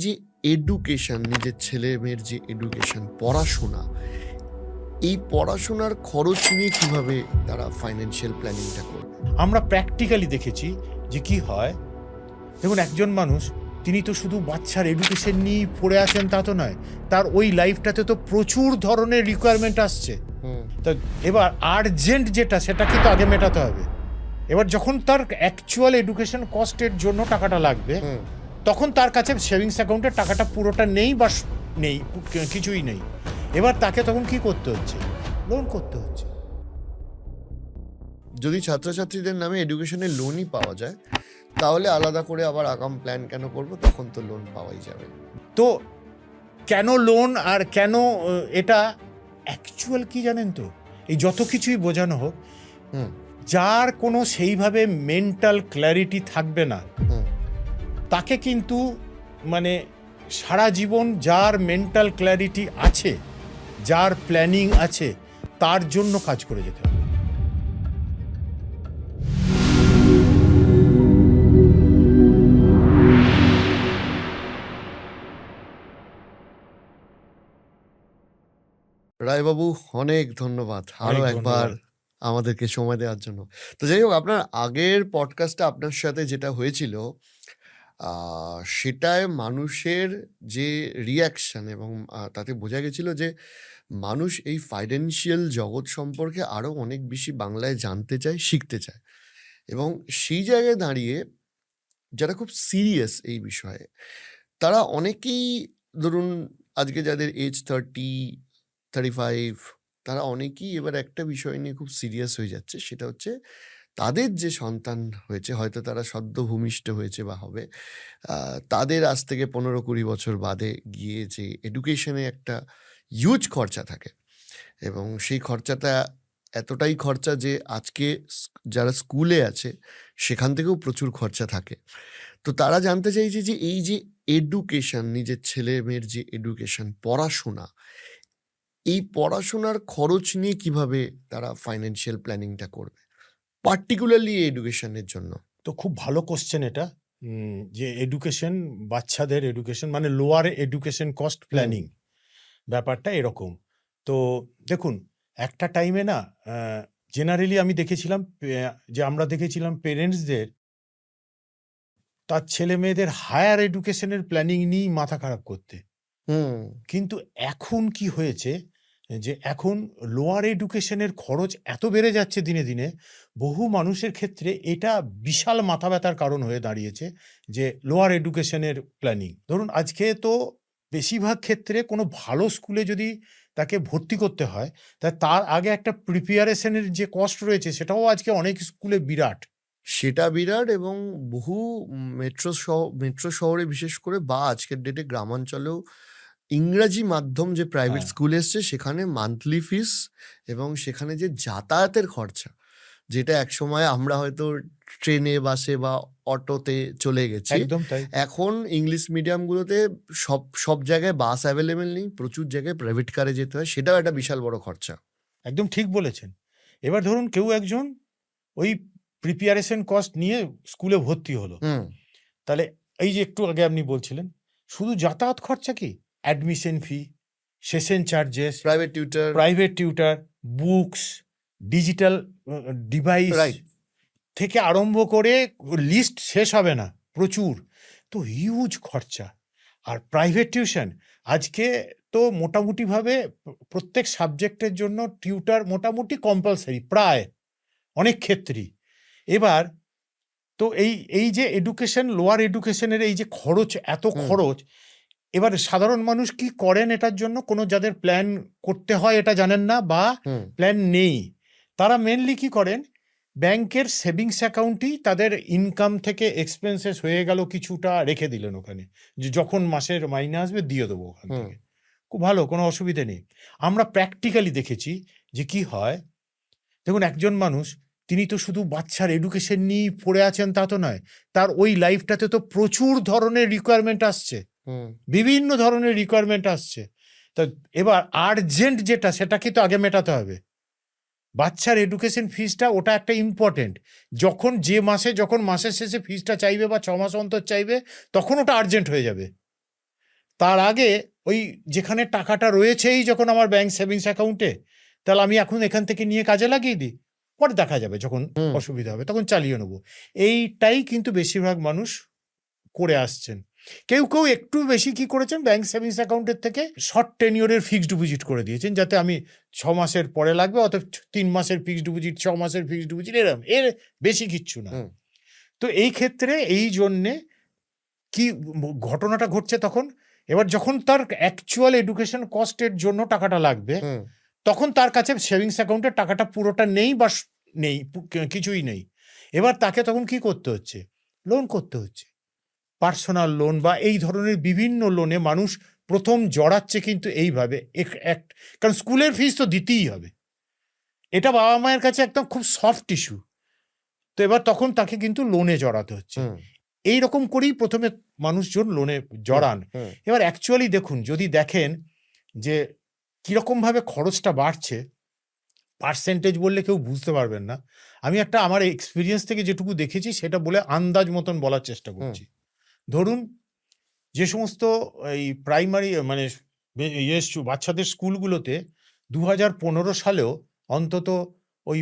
যে এডুকেশন, নিজের ছেলে মেয়ের যে এডুকেশন, পড়াশোনা, এই পড়াশোনার খরচ নিয়ে কিভাবে তারা ফাইন্যান্সিয়াল প্ল্যানিংটা করবে? আমরা প্র্যাকটিক্যালি দেখেছি যে কি হয়। দেখুন, একজন মানুষ তিনি তো শুধু বাচ্চার এডুকেশন নিয়েই পড়ে আছেন তা তো নয়, তার ওই লাইফটাতে তো প্রচুর ধরনের রিকোয়ারমেন্ট আসছে। তা এবার আর্জেন্ট যেটা সেটাকে তো আগে মেটাতে হবে। এবার যখন তার অ্যাকচুয়াল এডুকেশন কস্টের জন্য টাকাটা লাগবে, তখন তার কাছে সেভিংস অ্যাকাউন্টের টাকাটা পুরোটা নেই বা নেই, কিছুই নেই। এবার তাকে তখন কি করতে হচ্ছে? লোন করতে হচ্ছে। যদি ছাত্রছাত্রীদের নামে এডুকেশনের লোনই পাওয়া যায়, তাহলে আলাদা করে আবার আগাম প্ল্যান কেন করবো? তখন তো লোন পাওয়াই যাবে। তো কেন লোন আর কেন এটা অ্যাকচুয়াল কি জানেন তো? এই যত কিছুই বোঝানো হোক, যার কোনো সেইভাবে মেন্টাল ক্ল্যারিটি থাকবে না, তাকে কিন্তু মানে সারা জীবন যার মেন্টাল ক্ল্যারিটি আছে, যার প্ল্যানিং আছে, তার জন্য কাজ করে যেতে হবে। রায়বাবু, অনেক ধন্যবাদ আরো একবার আমাদেরকে সময় দেওয়ার জন্য। তো যাই হোক, আপনার আগের পডকাস্টে আপনার সাথে যেটা হয়েছিল, সেটায় মানুষের যে রিয়াকশন এবং তাতে বোঝা গেছিল যে মানুষ এই ফাইন্যান্সিয়াল জগৎ সম্পর্কে আরো অনেক বেশি বাংলায় জানতে চায়, শিখতে চায়। এবং সেই জায়গায় দাঁড়িয়ে যারা খুব সিরিয়াস এই বিষয়ে, তারা অনেকেই, ধরুন আজকে যাদের এজ 35, তারা অনেকেই এবার একটা বিষয় নিয়ে খুব সিরিয়াস হয়ে যাচ্ছে। সেটা হচ্ছে তাদের যে সন্তান হয়েছে, হয়তো তারা সদ্য ভূমিষ্ঠ হয়েছে বা হবে, তাদের আজ থেকে 15-20 বছর বাদে গিয়ে যে এডুকেশনে একটা হিউজ খরচা থাকে, এবং সেই খরচাটা এতটাই খরচা যে আজকে যারা স্কুলে আছে সেখান থেকেও প্রচুর খরচা থাকে। তো তারা জানতে চাইছে যে এই যে এডুকেশন, নিজের ছেলে মেয়ের যে এডুকেশন, পড়াশোনা, এই পড়াশোনার খরচ নিয়ে কিভাবে তারা ফাইন্যান্সিয়াল প্ল্যানিংটা করবে, পার্টিকুলারলি এডুকেশনের জন্য। তো খুব ভালো কোশ্চেন এটা, যে এডুকেশন, বাচ্চাদের এডুকেশন মানে লোয়ার এডুকেশন কস্ট প্ল্যানিং, ব্যাপারটা এরকম। তো দেখুন, একটা টাইমে না জেনারেলি আমি দেখেছিলাম যে আমরা দেখেছিলাম পেরেন্টসদের তার ছেলে মেয়েদের হায়ার এডুকেশনের প্ল্যানিং নিয়েই মাথা খারাপ করতে। কিন্তু এখন কি হয়েছে যে এখন লোয়ার এডুকেশনের খরচ এত বেড়ে যাচ্ছে দিনে দিনে, বহু মানুষের ক্ষেত্রে এটা বিশাল মাথা ব্যথার কারণ হয়ে দাঁড়িয়েছে যে লোয়ার এডুকেশনের প্ল্যানিং। ধরুন, আজকে তো বেশিরভাগ ক্ষেত্রে কোনো ভালো স্কুলে যদি তাকে ভর্তি করতে হয়, তার আগে একটা প্রিপারেশনের যে কস্ট রয়েছে সেটাও আজকে অনেক স্কুলে বিরাট। সেটা বিরাট, এবং বহু মেট্রো শহরে বিশেষ করে, বা আজকের ডেটে গ্রামাঞ্চলেও ইংরাজি মাধ্যম যে প্রাইভেট স্কুল এসছে, সেখানে মান্থলি ফিস এবং সেখানে যে যাতায়াতের খরচা, যেটা একসময় আমরা হয়তো ট্রেনে, বাসে বা অটোতে চলে গেছি, একদম তাই। এখন ইংলিশ মিডিয়ামগুলোতে সব জায়গায় বাস অ্যাভেলেবেল নেই, প্রচুর জায়গায় প্রাইভেট কারে যেতে হয়, সেটাও একটা বিশাল বড় খরচা। একদম ঠিক বলেছেন। এবার ধরুন কেউ একজন ওই প্রিপারেশন কস্ট নিয়ে স্কুলে ভর্তি হলো, তাহলে এই যে একটু আগে আপনি বলছিলেন, শুধু যাতায়াত খরচা কি, অ্যাডমিশন ফি, session charges, private tutor, books, digital device থেকে আরম্ভ করে লিস্ট শেষ হবে না, প্রচুর। তো হিউজ খরচা। আর প্রাইভেট টিউশন আজকে তো মোটামুটিভাবে প্রত্যেক সাবজেক্টের জন্য টিউটার মোটামুটি কম্পালসারি প্রায় অনেক ক্ষেত্রেই। এবার তো এই যে এডুকেশন, লোয়ার এডুকেশনের এই যে খরচ, এত খরচ, এবার সাধারণ মানুষ কি করেন এটার জন্য? কোনো যাদের প্ল্যান করতে হয় এটা জানেন না বা প্ল্যান নেই, তারা মেনলি কি করেন, ব্যাংকের সেভিংস অ্যাকাউন্টই তাদের ইনকাম থেকে এক্সপেন্সেস হয়ে গেল কিছুটা রেখে দিলেন ওখানে, যে যখন মাসের মাইনে আসবে দিয়ে দেবো ওখান থেকে। খুব ভালো, কোনো অসুবিধে নেই। আমরা প্র্যাকটিক্যালি দেখেছি যে কি হয়। দেখুন, একজন মানুষ তিনি তো শুধু বাচ্চার এডুকেশন নিয়েই পড়ে আছেন তা তো নয়, তার ওই লাইফটাতে তো প্রচুর ধরনের রিকোয়ারমেন্ট আসছে, বিভিন্ন ধরনের রিকোয়ারমেন্ট আসছে। তা এবার আর্জেন্ট যেটা সেটাকে তো আগে মেটাতে হবে। বাচ্চার এডুকেশন ফিসটা ওটা একটা ইম্পর্টেন্ট। যখন মাসের শেষে ফিসটা চাইবে বা 6 মাস অন্তর চাইবে, তখন ওটা আর্জেন্ট হয়ে যাবে। তার আগে ওই যেখানে টাকাটা রয়েছেই যখন আমার ব্যাংক সেভিংস অ্যাকাউন্টে, তাহলে আমি এখন এখান থেকে নিয়ে কাজে লাগিয়ে দিই, পরে দেখা যাবে যখন হুম অসুবিধা হবে তখন চালিয়ে নেবো। এইটাই কিন্তু বেশিরভাগ মানুষ করে আসছেন। কেউ কেউ একটু বেশি কি করেছেন, ব্যাংক সেভিংস অ্যাকাউন্টের থেকে শর্ট টেনিওরের ফিক্সড ডিপোজিট করে দিয়েছেন, যাতে আমি 6 মাসের পরে লাগবে, অত 3 মাসের ফিক্সড ডিপোজিট, 6 মাসের ফিক্সড ডিপোজিট, এরম এর বেশি কিচ্ছু না। হুম তো এই ক্ষেত্রে এই জন্যে কি ঘটনাটা ঘটছে তখন, এবার যখন তার অ্যাকচুয়াল এডুকেশন কস্টের জন্য টাকাটা লাগবে, হুম তখন তার কাছে সেভিংস অ্যাকাউন্টের টাকাটা পুরোটা নেই বা নেই, কিছুই নেই। এবার তাকে তখন কি করতে হচ্ছে, লোন করতে হচ্ছে, পার্সোনাল লোন বা এই ধরনের বিভিন্ন লোনে মানুষ প্রথম জড়াচ্ছে কিন্তু এইভাবে কারণ স্কুলের ফিস তো দিতেই হবে, এটা বাবা মায়ের কাছে একদম খুব সফট ইস্যু। তো এবার তখন তাকে কিন্তু লোনে জড়াতে হচ্ছে। হুম এই রকম করেই প্রথমে মানুষজন লোনে হুম জড়ান। হুম এবার অ্যাকচুয়ালি দেখুন, যদি দেখেন যে কীরকমভাবে খরচটা বাড়ছে, পার্সেন্টেজ বললে কেউ বুঝতে পারবেন না। আমি একটা আমার এক্সপিরিয়েন্স থেকে যেটুকু দেখেছি সেটা বলে আন্দাজ মতন বলার চেষ্টা হুম করছি। ধরুন, যে সমস্ত এই প্রাইমারি মানে বাচ্চাদের স্কুলগুলোতে 2015 সালেও অন্তত ওই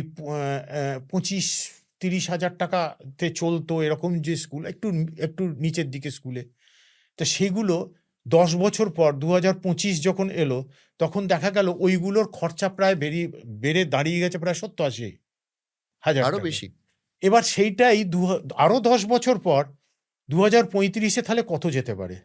25-30 হাজার টাকাতে চলতো এরকম যে স্কুল, একটু একটু নিচের দিকে স্কুলে, তো সেগুলো 10 বছর পর 2025 যখন এলো, তখন দেখা গেল ওইগুলোর খরচা প্রায় বেড়ে দাঁড়িয়ে গেছে প্রায় 70-80 হাজার আরো টাকা। বেশি। এবার সেইটাই আরো 10 বছর পর 2035-এ তাহলে কত যেতে পারে?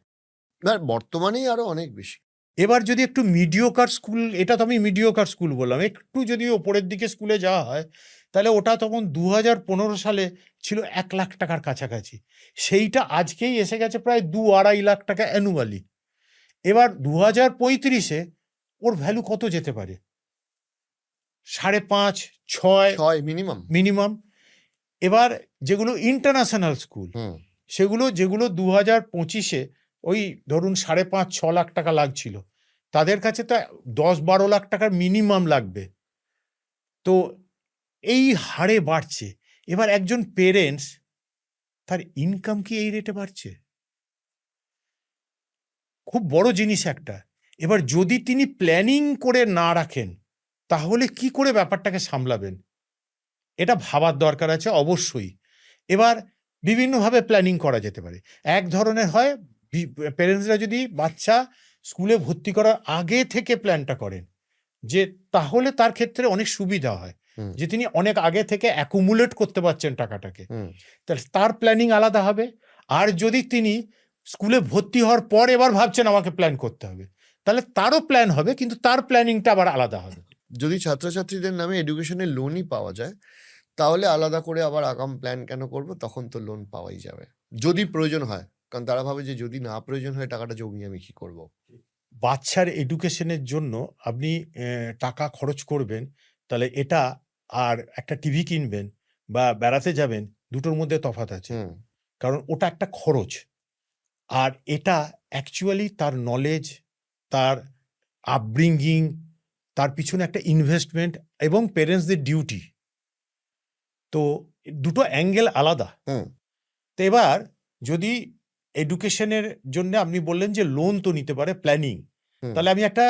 না, বর্তমানেই আরো অনেক বেশি। এবার যদি একটু মিডিওকার স্কুল, এটা তো আমি মিডিওকার স্কুল বললাম, একটু যদি ওপরের দিকে স্কুলে যাওয়া হয়, তাহলে ওটা তখন 2015 সালে ছিল 1 লাখ টাকার কাছাকাছি, সেইটা আজকেই এসে গেছে প্রায় 2-2.5 লাখ টাকা অ্যানুয়ালি। এবার 2035-এ ওর ভ্যালু কত যেতে পারে? 5.5-6 6 মিনিমাম। মিনিমাম। এবার যেগুলো ইন্টারন্যাশনাল স্কুল, হুম যেগুলো 2025-এ ওই ধরুন 5.5-6 লাখ টাকা লাগছিল, তাদের কাছে তো 10-12 লাখ টাকার মিনিমাম লাগবে। তো এই হারে বাড়ছে। এবার একজন পেরেন্টস, তার ইনকাম কি এই রেটে বাড়ছে? খুব বড় জিনিস একটা। এবার যদি তিনি প্ল্যানিং করে না রাখেন, তাহলে কি করে ব্যাপারটাকে সামলাবেন? এটা ভাবার দরকার আছে অবশ্যই। এবার বিভিন্নভাবে প্ল্যানিং করা যেতে পারে। এক ধরনের হয়, প্যারেন্টসরা যদি বাচ্চা স্কুলে ভর্তি করার আগে থেকে প্ল্যানটা করেন, যে তাহলে তার ক্ষেত্রে অনেক সুবিধা হয়, হুম যে তিনি অনেক আগে থেকে অ্যাকুমুলেট করতে পারছেন টাকাটাকে, হুম তাহলে তার প্ল্যানিং আলাদা হবে। আর যদি তিনি স্কুলে ভর্তি হওয়ার পর এবার ভাবছেন আমাকে প্ল্যান করতে হবে, তাহলে তারও প্ল্যান হবে, কিন্তু তার প্ল্যানিংটা আবার আলাদা হবে। যদি ছাত্রছাত্রীদের নামে এডুকেশনের লোনই পাওয়া যায়, তাহলে আলাদা করে আবার আগাম প্ল্যান কেন করব? তখন তো লোন পাওয়াই যাবে, যদি প্রয়োজন হয়। কারণ তারা ভাবে যে যদি না প্রয়োজন হয় টাকাটা জমিয়ে আমি কি করব? বাচ্চার এডুকেশনের জন্য আপনি টাকা খরচ করবেন, তাহলে এটা আর একটা টিভি কিনবেন বা বেড়াতে যাবেন, দুটোর মধ্যে তফাৎ আছে। হুম কারণ ওটা একটা খরচ, আর এটা অ্যাকচুয়ালি তার নলেজ, তার আপব্রিঙ্গিং, তার পিছনে একটা ইনভেস্টমেন্ট এবং পেরেন্টসদের ডিউটি। তো দুটো অ্যাঙ্গেল আলাদা। হুম তো এবার যদি এডুকেশনের জন্য আপনি বললেন যে লোন তো নিতে পারে, প্ল্যানিং, হুম তাহলে আমি একটা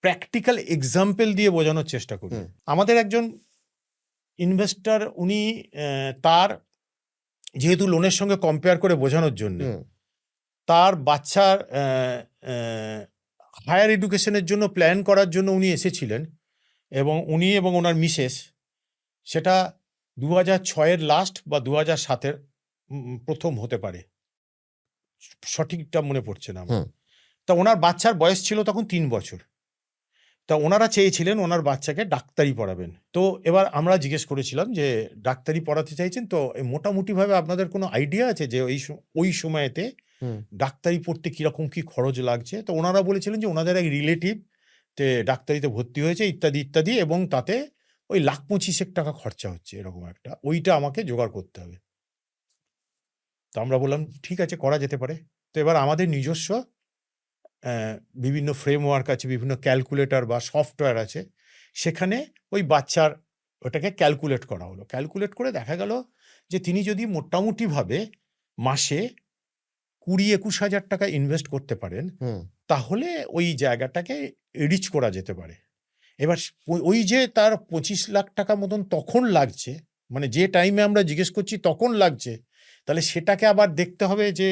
প্র্যাকটিক্যাল এক্সাম্পল দিয়ে বোঝানোর চেষ্টা করি। হুম আমাদের একজন ইনভেস্টর, উনি তার যেহেতু লোনের সঙ্গে কম্পেয়ার করে বোঝানোর জন্য, হুম তার বাচ্চার হায়ার এডুকেশনের জন্য প্ল্যান করার জন্য উনি এসেছিলেন, এবং উনি এবং ওনার মিসেস, সেটা 2006-এর লাস্ট বা 2007-এর প্রথম হতে পারে, সঠিকটা মনে পড়ছে না আমার। হুম তা ওনার বাচ্চার বয়স ছিল তখন 3 বছর। তা ওনারা চেয়েছিলেন ওনার বাচ্চাকে ডাক্তারি পড়াবেন। তো এবার আমরা জিজ্ঞেস করেছিলাম যে ডাক্তারি পড়াতে চাইছেন তো মোটামুটিভাবে আপনাদের কোনো আইডিয়া আছে যে ওই সময়েতে হুম ডাক্তারি পড়তে কীরকম কী খরচ লাগছে? তো ওনারা বলেছিলেন যে ওনাদের এক রিলেটিভ ডাক্তারিতে ভর্তি হয়েছে ইত্যাদি ইত্যাদি, এবং তাতে ওই 1,25,000 টাকা খরচা হচ্ছে, এরকম একটা, ওইটা আমাকে জোগাড় করতে হবে। তো আমরা বললাম ঠিক আছে, করা যেতে পারে। তো এবার আমাদের নিজস্ব বিভিন্ন ফ্রেমওয়ার্ক আছে, বিভিন্ন ক্যালকুলেটর বা সফটওয়্যার আছে, সেখানে ওই বাচ্চার ওটাকে ক্যালকুলেট করা হলো। ক্যালকুলেট করে দেখা গেল যে তিনি যদি মোটামুটিভাবে মাসে 20-21 হাজার টাকা ইনভেস্ট করতে পারেন, হুম তাহলে ওই জায়গাটাকে রিচ করা যেতে পারে। এবার ওই যে তার 25 লাখ টাকা মতন তখন লাগছে, মানে যে টাইমে আমরা জিজ্ঞেস করছি তখন লাগছে, তাহলে সেটাকে আবার দেখতে হবে যে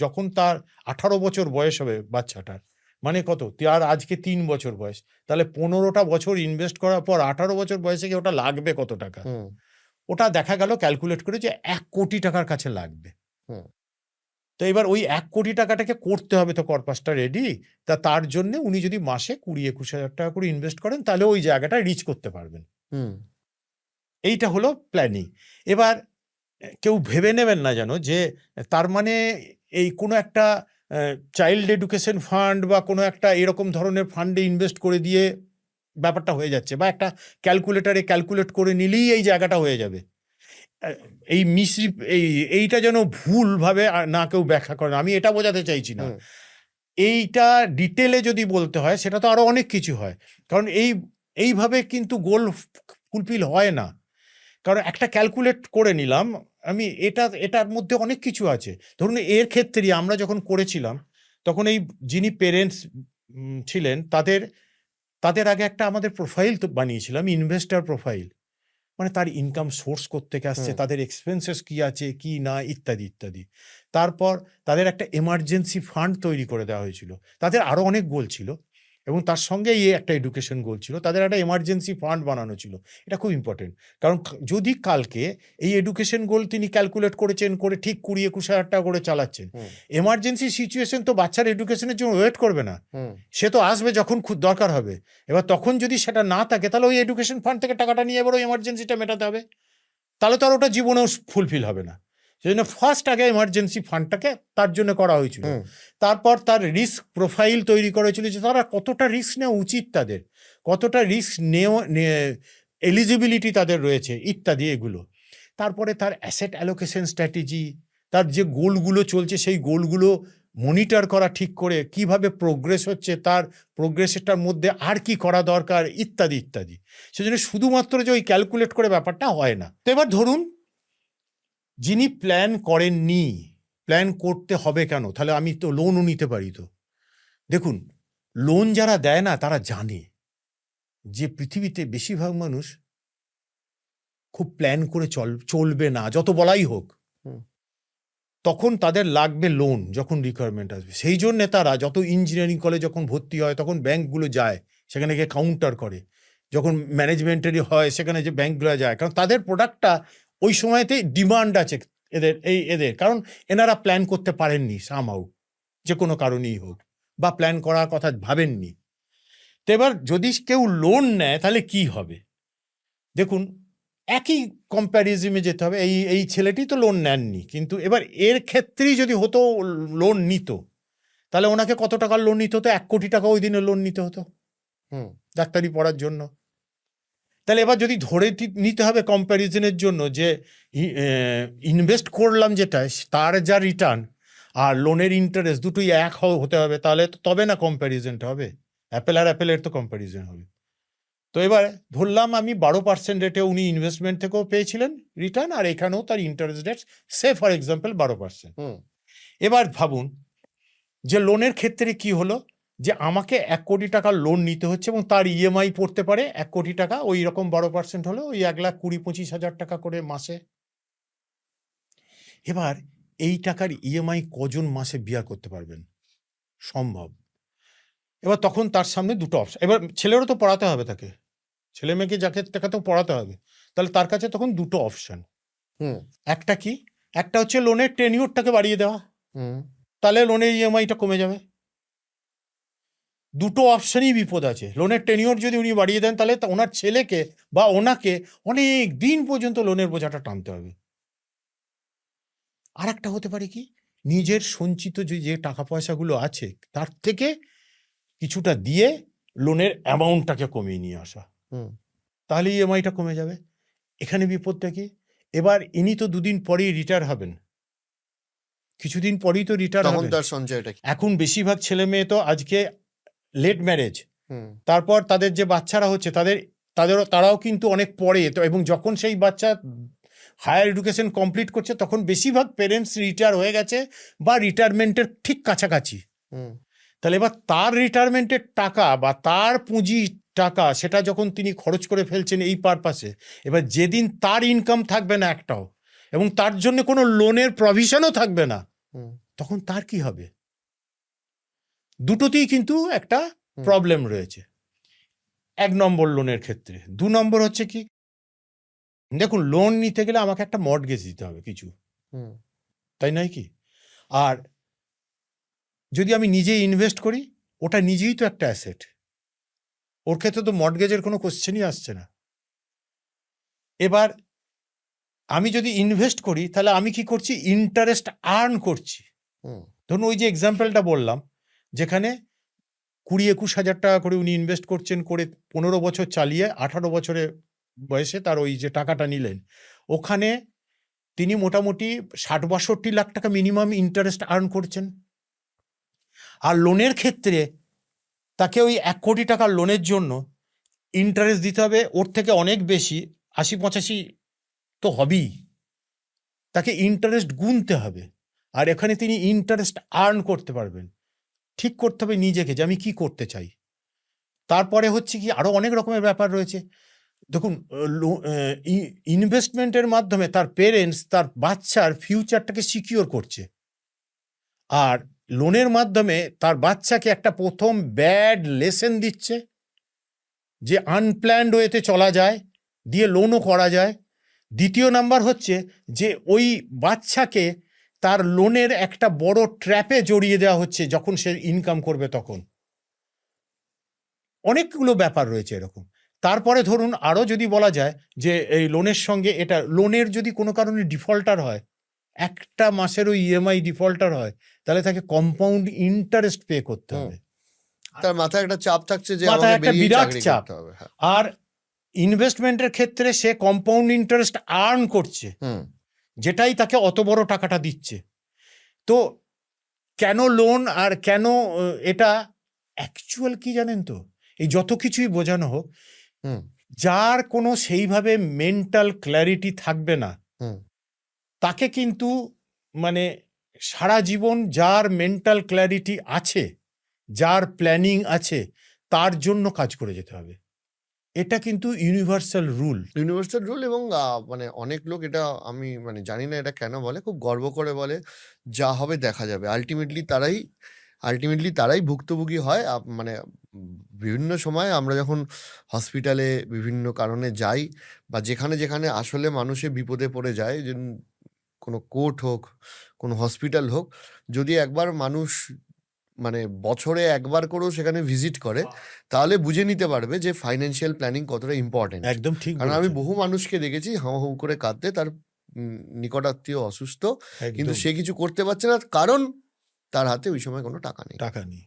যখন তার 18 বছর বয়স হবে বাচ্চাটার, মানে কত, তার আজকে 3 বছর বয়স, তাহলে 15টা বছর ইনভেস্ট করার পর 18 বছর বয়সে গিয়ে ওটা লাগবে কত টাকা। হুম ওটা দেখা গেল ক্যালকুলেট করে যে 1 কোটি টাকার কাছে লাগবে। হুম তো এবার ওই 1 কোটি টাকাটাকে করতে হবে, তো কর্পাসটা রেডি, তার জন্য উনি যদি মাসে 20-21 হাজার টাকা করে ইনভেস্ট করেন, তাহলে ওই জায়গাটা রিচ করতে পারবেন। হুম এইটা হলো প্ল্যানিং। এবার কেউ ভেবে নেবেন না যেন যে তার মানে এই কোনো একটা চাইল্ড এডুকেশন ফান্ড বা কোনো একটা এরকম ধরনের ফান্ডে ইনভেস্ট করে দিয়ে ব্যাপারটা হয়ে যাচ্ছে, বা একটা ক্যালকুলেটারে ক্যালকুলেট করে নিলেই এই জায়গাটা হয়ে যাবে। এই এইটা যেন ভুলভাবে না কেউ ব্যাখ্যা করেন, আমি এটা বোঝাতে চাইছি না। হুম এইটা ডিটেলে যদি বলতে হয় সেটা তো আরো অনেক কিছু হয়, কারণ এইভাবে কিন্তু গোল ফুলফিল হয় না। কারণ একটা ক্যালকুলেট করে নিলাম আমি, এটার মধ্যে অনেক কিছু আছে। ধরুন এর ক্ষেত্রে আমরা যখন করেছিলাম, তখন এই যিনি পেরেন্টস ছিলেন তাদের আগে একটা আমাদের প্রোফাইল তো বানিয়েছিলাম, ইনভেস্টর প্রোফাইল, মানে তার ইনকাম সোর্স কোত্থেকে আসছে, হুম তাদের এক্সপেন্সেস কি আছে কি না, ইত্যাদি ইত্যাদি। তারপর তাদের একটা এমার্জেন্সি ফান্ড তৈরি করে দেওয়া হয়েছিল। তাদের আরো অনেক গোল ছিল, এবং তার সঙ্গে এই একটা এডুকেশন গোল ছিল, তাদের একটা এমার্জেন্সি ফান্ড বানানো ছিল। এটা খুব ইম্পর্টেন্ট, কারণ যদি কালকে এই এডুকেশন গোল তিনি ক্যালকুলেট করেছেন করে ঠিক 20-21 হাজার টাকা করে চালাচ্ছেন, হুম এমার্জেন্সি সিচুয়েশন তো বাচ্চার এডুকেশনের জন্য ওয়েট করবে না, হুম সে তো আসবে যখন খুব দরকার হবে। এবার তখন যদি সেটা না থাকে, তাহলে ওই এডুকেশন ফান্ড থেকে টাকাটা নিয়ে এবার ওই এমার্জেন্সিটা মেটাতে হবে, তাহলে তো আর ওটা জীবনেও ফুলফিল হবে না। সেই জন্য ফার্স্ট আগে এমার্জেন্সি ফান্ডটাকে তার জন্য করা হয়েছিল। হুম তারপর তার রিস্ক প্রোফাইল তৈরি করা হয়েছিল, যে তারা কতটা রিস্ক নেওয়া উচিত, তাদের কতটা রিস্ক এলিজিবিলিটি তাদের রয়েছে, ইত্যাদি এগুলো। তারপরে তার অ্যাসেট অ্যালোকেশন স্ট্র্যাটেজি, তার যে গোলগুলো চলছে সেই গোলগুলো মনিটর করা ঠিক করে, কিভাবে প্রোগ্রেস হচ্ছে, তার প্রোগ্রেসটার মধ্যে আর কি করা দরকার, ইত্যাদি ইত্যাদি। সেজন্য শুধুমাত্র যে ওই ক্যালকুলেট করে ব্যাপারটা হয় না। তো এবার ধরুন যিনি প্ল্যান করেননি, প্ল্যান করতে হবে কেন, তাহলে আমি তো লোনও নিতে পারি। তো দেখুন, লোন যারা দেয় না তারা জানে যে পৃথিবীতে বেশিরভাগ মানুষ খুব প্ল্যান করে চলবে না, যত বলাই হোক। হুম তখন তাদের লাগবে লোন যখন রিকোয়ারমেন্ট আসবে। সেই জন্য তারা যত ইঞ্জিনিয়ারিং কলেজ যখন ভর্তি হয়, তখন ব্যাংকগুলো যায়, সেখানে গিয়ে কাউন্টার করে। যখন ম্যানেজমেন্টেরই হয়, সেখানে যে ব্যাংকগুলো যায়, কারণ তাদের প্রোডাক্টটা ওই সময়তেই ডিমান্ড আছে এদের, কারণ এনারা প্ল্যান করতে পারেননি সামহাউ, যে কোনো কারণেই হোক, বা প্ল্যান করার কথা ভাবেননি। তো এবার যদি কেউ লোন নেয় তাহলে কি হবে দেখুন, একই কম্প্যারিজমে যেতে হবে। এই ছেলেটি তো লোন নেননি, কিন্তু এবার এর ক্ষেত্রেই যদি হতো লোন নিত, তাহলে ওনাকে কত টাকার লোন নিতে হতো? 1 কোটি টাকা ওই দিনে লোন নিতে হতো হুম ডাক্তারি পড়ার জন্য। তাহলে এবার যদি ধরে নিতে হবে কম্প্যারিজনের জন্য যে ইনভেস্ট করলাম যেটা, তার যা রিটার্ন আর লোনের ইন্টারেস্ট দুটোই এক হতে হবে, তাহলে তবে না কম্প্যারিজনটা হবে। অ্যাপেল আর অ্যাপেলের তো কম্প্যারিজন হবে। তো এবার ধরলাম আমি 12% রেটে উনি ইনভেস্টমেন্ট থেকেও পেয়েছিলেন রিটার্ন, আর এখানেও তার interest rate say for example 12%। হুম এবার ভাবুন যে লোনের ক্ষেত্রে কি হলো, যে আমাকে 1 কোটি টাকার লোন নিতে হচ্ছে, এবং তার ইএমআই পড়তে পারে 1 কোটি টাকা, ওই রকম 12% হলো ওই 1,20,25 হাজার টাকা করে মাসে। এবার এই টাকার ইএমআই কজন মাসে বিয়ার করতে পারবেন? সম্ভব। এবার তখন তার সামনে দুটো অপশন, এবার ছেলেরও তো পড়াতে হবে, তাকে ছেলে মেয়েকে যাকে তাকে পড়াতে হবে, তাহলে তার কাছে তখন দুটো অপশন। হুম একটা কি, একটা হচ্ছে লোনের টেনিউরটাকে বাড়িয়ে দেওয়া, হুম তাহলে লোনের ইএমআইটা কমে যাবে। দুটো অপশনই বিপদ আছে। লোনের টেনিউর যদি উনি বাড়িয়ে দেন, তাহলে ওনার ছেলেকে বা ওনাকে অনেক দিন পর্যন্ত লোনের বোঝাটা টানতে হবে। আর একটা হতে পারে কি, নিজের সঞ্চিত যে টাকা পয়সাগুলো আছে তার থেকে কিছুটা দিয়ে লোনের অ্যামাউন্টটাকে কমিয়ে নিয়ে আসা, হুম তাহলে ইএমআইটা কমে যাবে। এখানে বিপদটা কি, এবার ইনি তো 2 দিন পরেই রিটায়ার হবেন, কিছুদিন পরেই তো রিটায়ার তখন হবেন। তার সঞ্চয়টা কি? এখন বেশিরভাগ ছেলে মেয়ে তো আজকে লেট ম্যারেজ, হুম তারপর তাদের যে বাচ্চারা হচ্ছে তারাও কিন্তু অনেক পরে তো, এবং যখন সেই বাচ্চা হায়ার এডুকেশন কমপ্লিট করছে তখন বেশিরভাগ পেরেন্টস রিটায়ার হয়ে গেছে বা রিটায়ারমেন্টের ঠিক কাছাকাছি। হুম তাহলে এবার তার রিটায়ারমেন্টের টাকা বা তার পুঁজি টাকা সেটা যখন তিনি খরচ করে ফেলছেন এই পারপাসে, এবার যেদিন তার ইনকাম থাকবে না একটাও এবং তার জন্য কোনো লোনের প্রভিশনও থাকবে না, হুম তখন তার কি হবে? দুটোতেই কিন্তু একটা হুম প্রবলেম রয়েছে। 1 নম্বর লোনের ক্ষেত্রে। 2 নম্বর হচ্ছে কি, দেখুন লোন নিতে গেলে আমাকে একটা মর্টগেজ দিতে হবে কিছু, হুম তাই নয় কি? আর যদি আমি নিজে ইনভেস্ট করি, ওটা নিজেই তো একটা অ্যাসেট। ওর ক্ষেত্রে তো মর্টগেজের কোনো কোশ্চেনই আসছে না। এবার আমি যদি ইনভেস্ট করি তাহলে আমি কি করছি? ইন্টারেস্ট আর্ন করছি। হুম ধরুন ওই যে এক্সাম্পলটা বললাম, যেখানে 20-21 হাজার টাকা করে উনি ইনভেস্ট করছেন, করে 15 বছর চালিয়ে 18 বছরের বয়সে তার ওই যে টাকাটা নিলেন, ওখানে তিনি মোটামুটি 60-62 লাখ টাকা মিনিমাম ইন্টারেস্ট আর্ন করছেন। আর লোনের ক্ষেত্রে তাকে ওই 1 কোটি টাকার লোনের জন্য ইন্টারেস্ট দিতে হবে ওর থেকে অনেক বেশি, 80-85 তো হবেই। তাকে ইন্টারেস্ট গুনতে হবে, আর এখানে তিনি ইন্টারেস্ট আর্ন করতে পারবেন। ঠিক করতে হবে নিজেকে যে আমি কি করতে চাই। তারপরে হচ্ছে কি, আরো অনেক রকমের ব্যাপার রয়েছে। দেখুন, ইনভেস্টমেন্টের মাধ্যমে তার পেরেন্টস তার বাচ্চার ফিউচারটাকে সিকিওর করছে, আর লোনের মাধ্যমে তার বাচ্চাকে একটা প্রথম ব্যাড লেসন দিচ্ছে যে আনপ্ল্যান্ড ওয়েতে চলা যায়, দিয়ে লোনও করা যায়। দ্বিতীয় নাম্বার হচ্ছে যে ওই বাচ্চাকে তার লোনের একটা বড় ট্র্যাপে জড়িয়ে দেওয়া হচ্ছে যখন সে ইনকাম করবে তখন। অনেকগুলো ব্যাপার রয়েছে এরকম। তারপরে ধরুন আরও যদি বলা যায় যে এই লোনের সঙ্গে এটা, লোনের যদি কোনো কারণে ডিফল্টার হয়, একটা মাসেরও ইএমআই ডিফল্টার হয়, তাহলে তাকে কম্পাউন্ড ইন্টারেস্ট পে করতে হুম হবে। তার মাথায় একটা চাপ থাকছে যে মাথায় আমাকে একটা বেরিয়ে বিরাট চাকরি চাপ। করতে হবে। হ্যাঁ আর ইনভেস্টমেন্টের ক্ষেত্রে সে কম্পাউন্ড ইন্টারেস্ট আর্ন করছে, হুম যেটাই তাকে অত বড় টাকাটা দিচ্ছে। তো কেন লোন আর কেন এটা অ্যাকচুয়াল কি জানেন তো, এই যত কিছুই বোঝানো হোক, হুম যার কোনো সেইভাবে মেন্টাল ক্ল্যারিটি থাকবে না, হুম তাকে কিন্তু মানে সারা জীবন যার মেন্টাল ক্ল্যারিটি আছে, যার প্ল্যানিং আছে, তার জন্য কাজ করে যেতে হবে। এটা কিন্তু ইউনিভার্সাল রুল। Universal rule. এবং মানে অনেক লোক এটা, আমি মানে জানি না এটা কেন বলে, খুব গর্ব করে বলে যা হবে দেখা যাবে। আলটিমেটলি তারাই ভুক্তভোগী হয়। মানে বিভিন্ন সময় আমরা যখন হসপিটালে বিভিন্ন কারণে যাই বা যেখানে যেখানে আসলে মানুষে বিপদে পড়ে যায়, যে কোনো কোর্ট হোক, কোনো হসপিটাল হোক, যদি একবার মানুষ মানে বছরে একবার করেও সেখানে ভিজিট করে, তাহলে বুঝে নিতে পারবে যে ফাইন্যান্সিয়াল প্ল্যানিং কতটা ইম্পর্টেন্ট। একদম ঠিক কারণ আমি বলেছেন। বহু মানুষকে দেখেছি হাউ হাউ করে কাঁদতে, তার নিকটাত্মীয় অসুস্থ, কিন্তু একদম সে কিছু করতে পারছে না কারণ তার হাতে ওই সময় কোনো টাকা নেই। টাকা নেই।